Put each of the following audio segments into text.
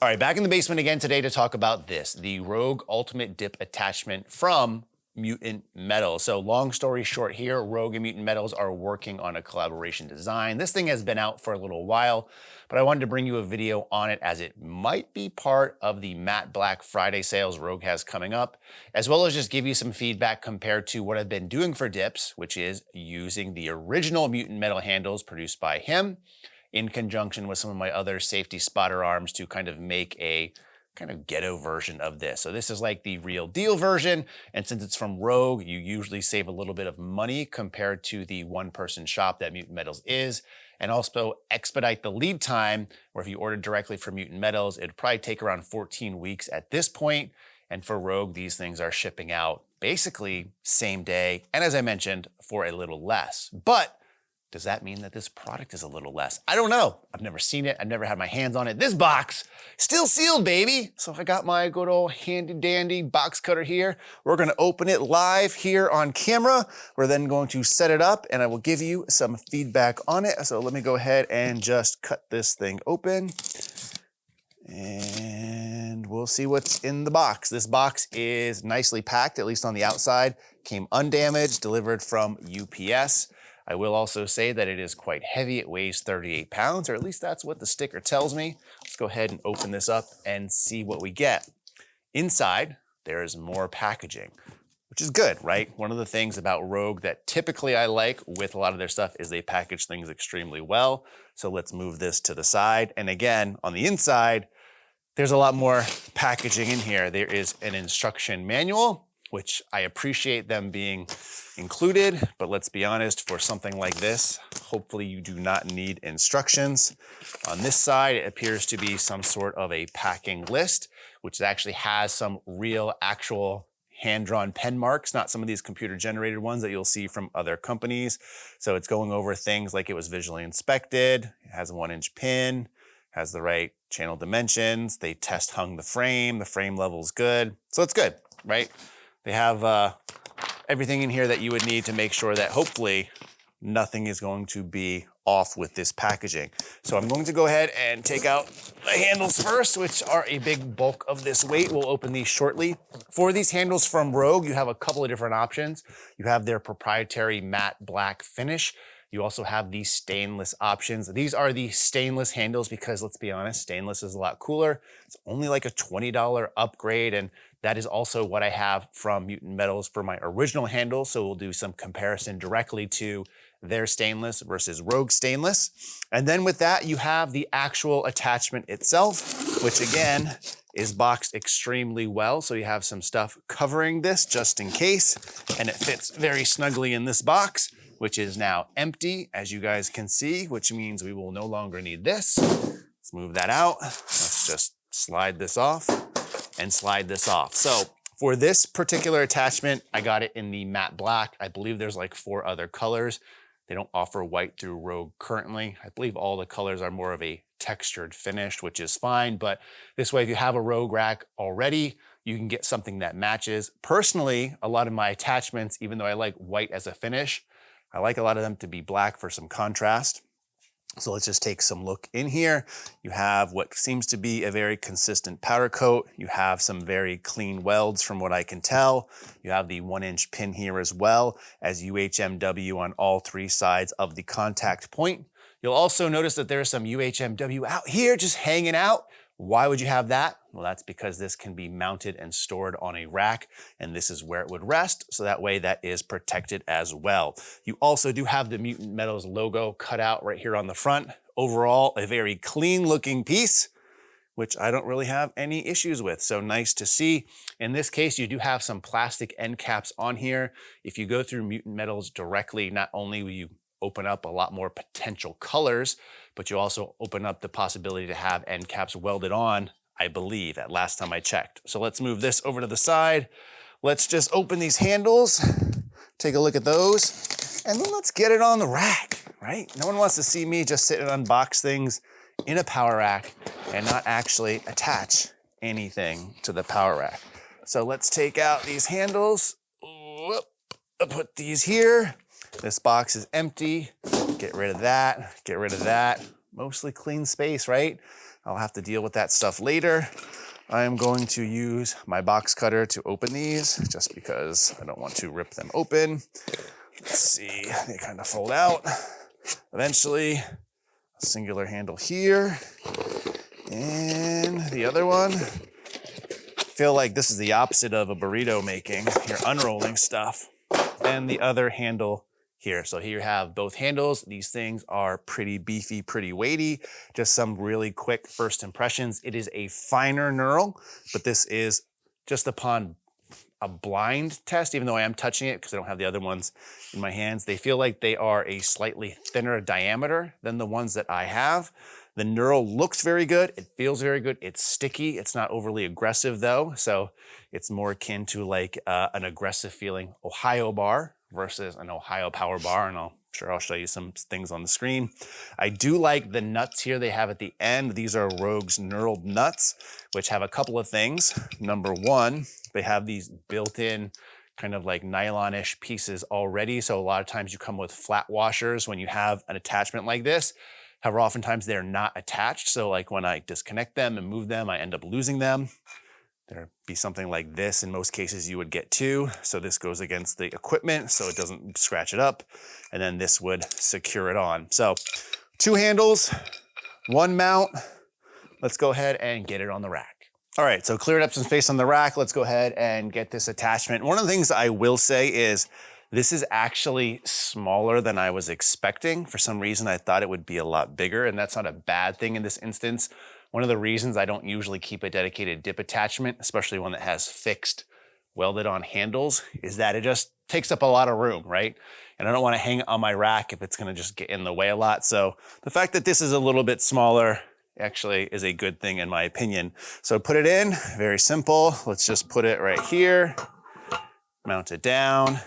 All right, back in the basement again today to talk about this, the Rogue Ultimate Dip Attachment from Mutant Metals. So long story short here, Rogue and Mutant Metals are working on a collaboration design. This thing has been out for a little while, but I wanted to bring you a video on it as it might be part of the Matte Black Friday sales Rogue has coming up, as well as just give you some feedback compared to what I've been doing for dips, which is using the original Mutant Metal handles produced by him in conjunction with some of my other safety spotter arms to kind of make a kind of ghetto version of this. So this is like the real deal version. And since it's from Rogue, you usually save a little bit of money compared to the one-person shop that Mutant Metals is. And also expedite the lead time, where if you ordered directly from Mutant Metals, it'd probably take around 14 weeks at this point. And for Rogue, these things are shipping out basically same day. And as I mentioned, for a little less. But does that mean that this product is a little less? I don't know. I've never seen it. I've never had my hands on it. This box, still sealed, baby. So I got my good old handy dandy box cutter here. We're gonna open it live here on camera. We're then going to set it up and I will give you some feedback on it. So let me go ahead and just cut this thing open. And we'll see what's in the box. This box is nicely packed, at least on the outside. Came undamaged, delivered from UPS. I will also say that it is quite heavy. It weighs 38 pounds, or at least that's what the sticker tells me. Let's go ahead and open this up and see what we get. Inside, there is more packaging, which is good, right? One of the things about Rogue that typically I like with a lot of their stuff is they package things extremely well. So let's move this to the side. And again, on the inside, there's a lot more packaging in here. There is an instruction manual, which I appreciate them being included, but let's be honest, for something like this, hopefully you do not need instructions. On this side, it appears to be some sort of a packing list, which actually has some real actual hand-drawn pen marks, not some of these computer-generated ones that you'll see from other companies. So it's going over things like it was visually inspected, it has a 1-inch pin, has the right channel dimensions, they test hung the frame level is good. So it's good, right? They have everything in here that you would need to make sure that hopefully nothing is going to be off with this packaging. So I'm going to go ahead and take out the handles first, which are a big bulk of this weight. We'll open these shortly. For these handles from Rogue, you have a couple of different options. You have their proprietary matte black finish. You also have these stainless options. These are the stainless handles because let's be honest, stainless is a lot cooler. It's only like a $20 upgrade, and that is also what I have from Mutant Metals for my original handle. So we'll do some comparison directly to their stainless versus Rogue stainless. And then with that, you have the actual attachment itself, which again is boxed extremely well. So you have some stuff covering this just in case, and it fits very snugly in this box, which is now empty, as you guys can see, which means we will no longer need this. Let's move that out. Let's just slide this off and slide this off. So for this particular attachment, I got it in the matte black. I believe there's like 4 other colors. They don't offer white through Rogue currently. I believe all the colors are more of a textured finish, which is fine. But this way, if you have a Rogue rack already, you can get something that matches. Personally, a lot of my attachments, even though I like white as a finish, I like a lot of them to be black for some contrast. So let's just take some look in here. You have what seems to be a very consistent powder coat. You have some very clean welds from what I can tell. You have the 1-inch pin here as well as UHMW on all 3 sides of the contact point. You'll also notice that there's some UHMW out here just hanging out. Why would you have that? Well, that's because this can be mounted and stored on a rack, and this is where it would rest, so that way that is protected as well. You also do have the Mutant Metals logo cut out right here on the front. Overall, a very clean looking piece, which I don't really have any issues with, so nice to see. In this case, you do have some plastic end caps on here. If you go through Mutant Metals directly, not only will you open up a lot more potential colors, but you also open up the possibility to have end caps welded on, I believe, at last time I checked. So let's move this over to the side. Let's just open these handles, take a look at those, and then let's get it on the rack, right? No one wants to see me just sit and unbox things in a power rack and not actually attach anything to the power rack. So let's take out these handles. Whoop, I'll put these here. This box is empty. Get rid of that, get rid of that. Mostly clean space, right? I'll have to deal with that stuff later. I am going to use my box cutter to open these just because I don't want to rip them open. Let's see, they kind of fold out. Eventually, a singular handle here. And the other one. I feel like this is the opposite of a burrito making. You're unrolling stuff. And the other handle here. So here you have both handles. These things are pretty beefy, pretty weighty. Just some really quick first impressions. It is a finer knurl, but this is just upon a blind test, even though I am touching it because I don't have the other ones in my hands. They feel like they are a slightly thinner diameter than the ones that I have. The knurl looks very good. It feels very good. It's sticky. It's not overly aggressive though. So it's more akin to like an aggressive feeling Ohio bar versus an Ohio power bar. And I'll show you some things on the screen. I do like the nuts here they have at the end. These are Rogue's knurled nuts, which have a couple of things. Number one, they have these built-in kind of like nylon-ish pieces already. So a lot of times you come with flat washers when you have an attachment like this. However, oftentimes they're not attached. So like when I disconnect them and move them, I end up losing them. There'd be something like this. In most cases, you would get two. So this goes against the equipment so it doesn't scratch it up. And then this would secure it on. So 2 handles, 1 mount. Let's go ahead and get it on the rack. All right, so cleared up some space on the rack. Let's go ahead and get this attachment. One of the things I will say is this is actually smaller than I was expecting. For some reason, I thought it would be a lot bigger, and that's not a bad thing in this instance. One of the reasons I don't usually keep a dedicated dip attachment, especially one that has fixed welded on handles, is that it just takes up a lot of room, right? And I don't want to hang it on my rack if it's going to just get in the way a lot. So the fact that this is a little bit smaller actually is a good thing in my opinion. So put it in, very simple. Let's just put it right here, mount it down,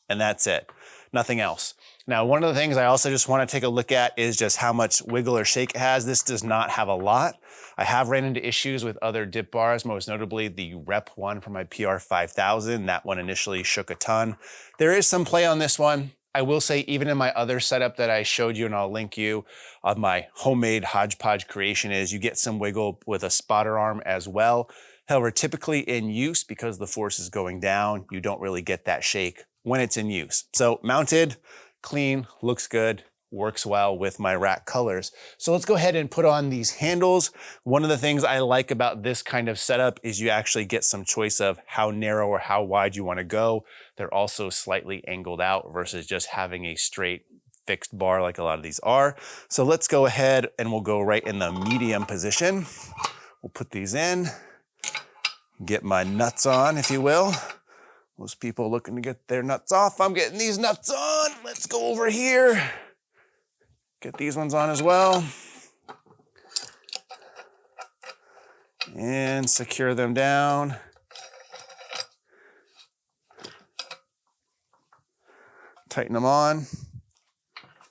and that's it. Nothing else. Now, one of the things I also just want to take a look at is just how much wiggle or shake it has. This does not have a lot. I have ran into issues with other dip bars, most notably the Rep one from my PR5000. That one initially shook a ton. There is some play on this one. I will say even in my other setup that I showed you, and I'll link you on my homemade hodgepodge creation, is you get some wiggle with a spotter arm as well. However, typically in use, because the force is going down, you don't really get that shake when it's in use. So mounted, clean, looks good, works well with my rack colors. So let's go ahead and put on these handles. One of the things I like about this kind of setup is you actually get some choice of how narrow or how wide you want to go. They're also slightly angled out versus just having a straight fixed bar like a lot of these are. So let's go ahead and we'll go right in the medium position. We'll put these in, get my nuts on, if you will. Most people looking to get their nuts off. I'm getting these nuts on. Let's go over here. Get these ones on as well. And secure them down. Tighten them on.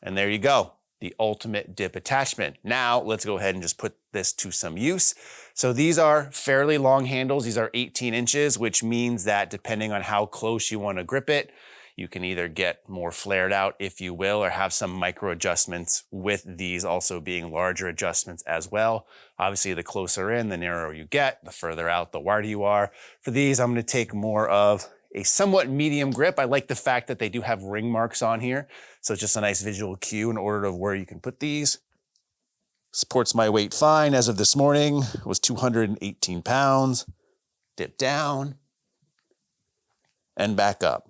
And there you go. The ultimate dip attachment. Now let's go ahead and just put this to some use. So these are fairly long handles. These are 18 inches, which means that depending on how close you want to grip it, you can either get more flared out, if you will, or have some micro adjustments with these also being larger adjustments as well. Obviously, the closer in, the narrower you get, the further out, the wider you are. For these, I'm going to take more of a somewhat medium grip. I like the fact that they do have ring marks on here. So it's just a nice visual cue in order of where you can put these. Supports my weight fine. As of this morning, it was 218 pounds. Dip down and back up.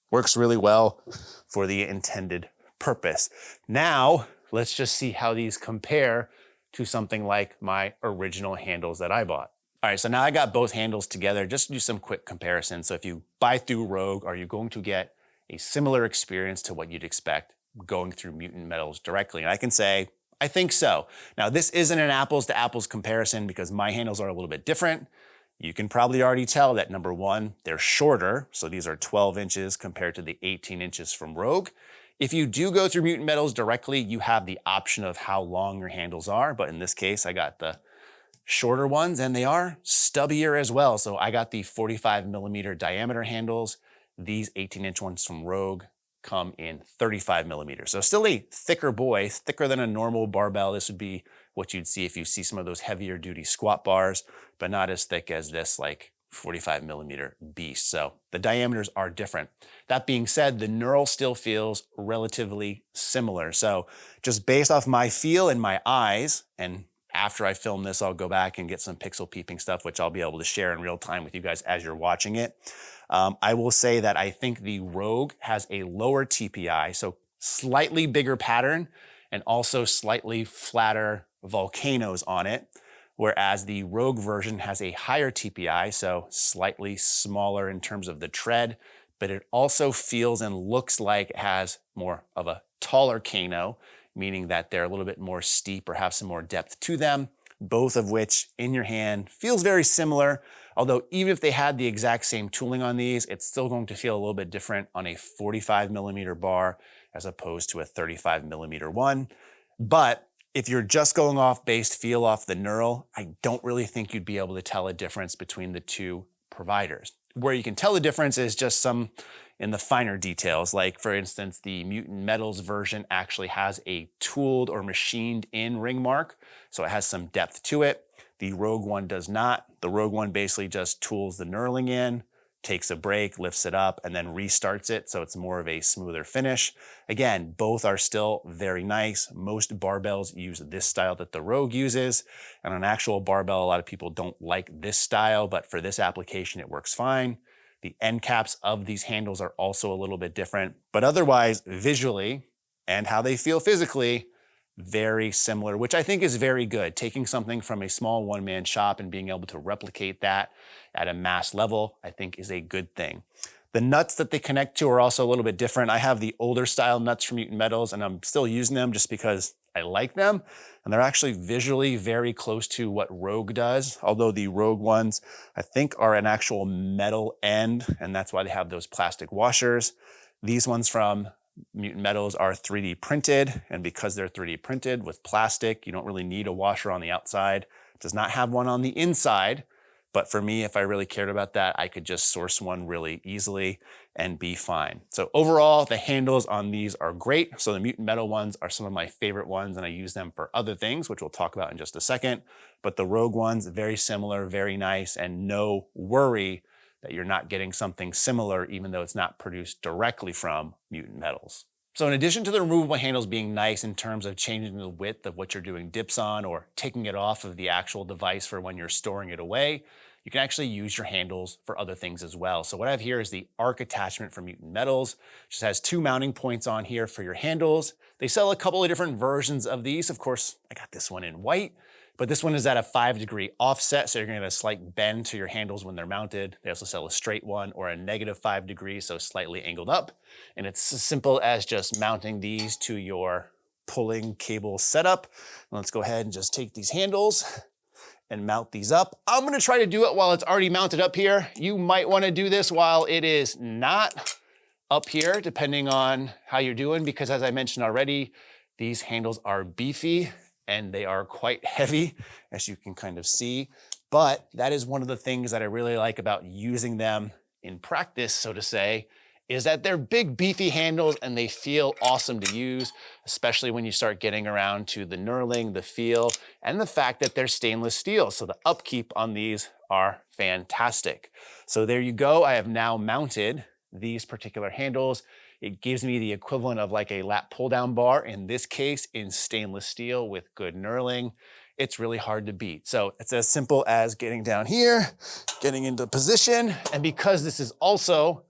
Works really well for the intended purpose. Now, let's just see how these compare to something like my original handles that I bought. All right, so now I got both handles together just to do some quick comparisons. So if you buy through Rogue, are you going to get a similar experience to what you'd expect going through Mutant Metals directly? And I can say, I think so. Now, this isn't an apples to apples comparison because my handles are a little bit different. You can probably already tell that number one, they're shorter. So these are 12 inches compared to the 18 inches from Rogue. If you do go through Mutant Metals directly, you have the option of how long your handles are. But in this case, I got the shorter ones and they are stubbier as well. So I got the 45 millimeter diameter handles. These 18-inch ones from Rogue come in 35 millimeters. So still a thicker boy, thicker than a normal barbell. This would be what you'd see if you see some of those heavier duty squat bars, but not as thick as this like 45 millimeter beast. So the diameters are different. That being said, the knurl still feels relatively similar. So just based off my feel and my eyes, and after I film this, I'll go back and get some pixel peeping stuff, which I'll be able to share in real time with you guys as you're watching it. I will say that I think the Rogue has a lower TPI, so slightly bigger pattern and also slightly flatter volcanoes on it, whereas the Rogue version has a higher TPI, so slightly smaller in terms of the tread, but it also feels and looks like it has more of a taller cano, meaning that they're a little bit more steep or have some more depth to them, both of which in your hand feels very similar. Although even if they had the exact same tooling on these, it's still going to feel a little bit different on a 45 millimeter bar as opposed to a 35 millimeter one. But if you're just going off base feel off the knurl, I don't really think you'd be able to tell a difference between the two providers. Where you can tell the difference is just some in the finer details. Like for instance, the Mutant Metals version actually has a tooled or machined in ring mark. So it has some depth to it. The Rogue one does not. The Rogue one basically just tools the knurling in, takes a break, lifts it up, and then restarts it. So it's more of a smoother finish. Again, both are still very nice. Most barbells use this style that the Rogue uses. And on an actual barbell, a lot of people don't like this style, but for this application, it works fine. The end caps of these handles are also a little bit different, but otherwise visually and how they feel physically, very similar, which I think is very good. Taking something from a small one-man shop and being able to replicate that at a mass level, I think is a good thing. The nuts that they connect to are also a little bit different. I have the older style nuts from Mutant Metals and I'm still using them just because I like them. And they're actually visually very close to what Rogue does. Although the Rogue ones, I think are an actual metal end, and that's why they have those plastic washers. These ones from Mutant Metals are 3D printed, and because they're 3D printed with plastic, you don't really need a washer on the outside. It does not have one on the inside, but for me, if I really cared about that, I could just source one really easily and be fine. So overall, the handles on these are great. So the Mutant Metal ones are some of my favorite ones, and I use them for other things, which we'll talk about in just a second. But the Rogue ones, very similar, very nice, and no worry that you're not getting something similar, even though it's not produced directly from Mutant Metals. So in addition to the removable handles being nice in terms of changing the width of what you're doing dips on or taking it off of the actual device for when you're storing it away, you can actually use your handles for other things as well. So what I have here is the arc attachment from Mutant Metals. It just has 2 mounting points on here for your handles. They sell a couple of different versions of these. Of course, I got this one in white, but this one is at a 5-degree offset, so you're gonna get a slight bend to your handles when they're mounted. They also sell a straight one or a -5 degrees, so slightly angled up. And it's as simple as just mounting these to your pulling cable setup. Let's go ahead and just take these handles and mount these up. I'm gonna try to do it while it's already mounted up here. You might wanna do this while it is not up here, depending on how you're doing, because as I mentioned already, these handles are beefy and they are quite heavy, as you can kind of see. But that is one of the things that I really like about using them in practice, so to say, is that they're big, beefy handles and they feel awesome to use, especially when you start getting around to the knurling, the feel, and the fact that they're stainless steel. So the upkeep on these are fantastic. So there you go. I have now mounted these particular handles. It gives me the equivalent of like a lat pull down bar, in this case in stainless steel with good knurling. It's really hard to beat. So it's as simple as getting down here, getting into position. And because this is also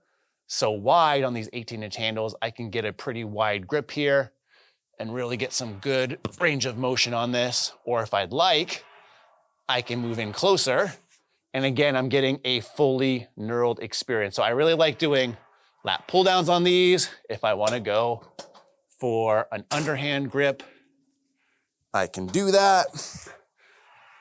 so wide on these 18-inch handles, I can get a pretty wide grip here and really get some good range of motion on this. Or if I'd like, I can move in closer. And again, I'm getting a fully knurled experience. So I really like doing lat pull downs on these. If I want to go for an underhand grip, I can do that.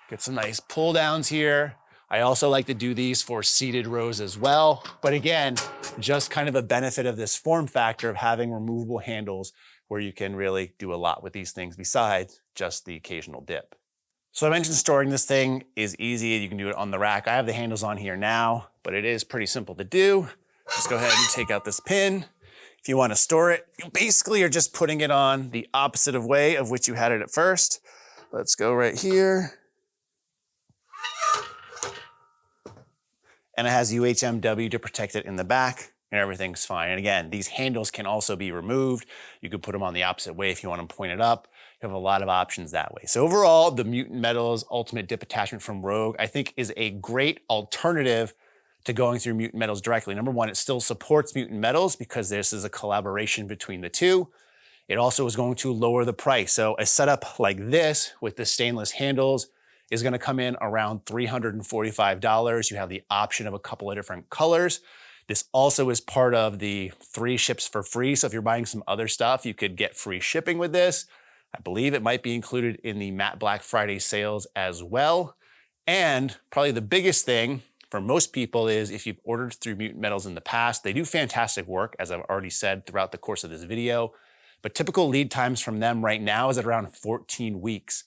Get some nice pull downs here. I also like to do these for seated rows as well. But again, just kind of a benefit of this form factor of having removable handles where you can really do a lot with these things besides just the occasional dip. So I mentioned storing this thing is easy. You can do it on the rack. I have the handles on here now, but it is pretty simple to do. Just go ahead and take out this pin. If you want to store it, you basically are just putting it on the opposite of way of which you had it at first. Let's go right here. And it has UHMW to protect it in the back, and everything's fine. And again, these handles can also be removed. You could put them on the opposite way if you want them pointed up. You have a lot of options that way. So overall, the Mutant Metals Ultimate Dip Attachment from Rogue, I think, is a great alternative to going through Mutant Metals directly. Number one, it still supports Mutant Metals because this is a collaboration between the two. It also is going to lower the price. So a setup like this with the stainless handles is going to come in around $345. You have the option of a couple of different colors. This also is part of the 3 ships for free. So if you're buying some other stuff, you could get free shipping with this. I believe it might be included in the Matte Black Friday sales as well. And probably the biggest thing for most people is if you've ordered through Mutant Metals in the past, they do fantastic work, as I've already said throughout the course of this video. But typical lead times from them right now is at around 14 weeks.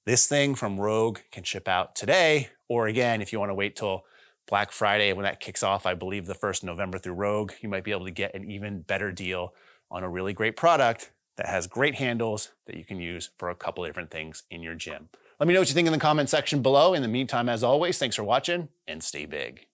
This thing from Rogue can ship out today, or again, if you want to wait till Black Friday when that kicks off, I believe the 1st November through Rogue, you might be able to get an even better deal on a really great product that has great handles that you can use for a couple of different things in your gym. Let me know what you think in the comment section below. In the meantime, as always, thanks for watching and stay big.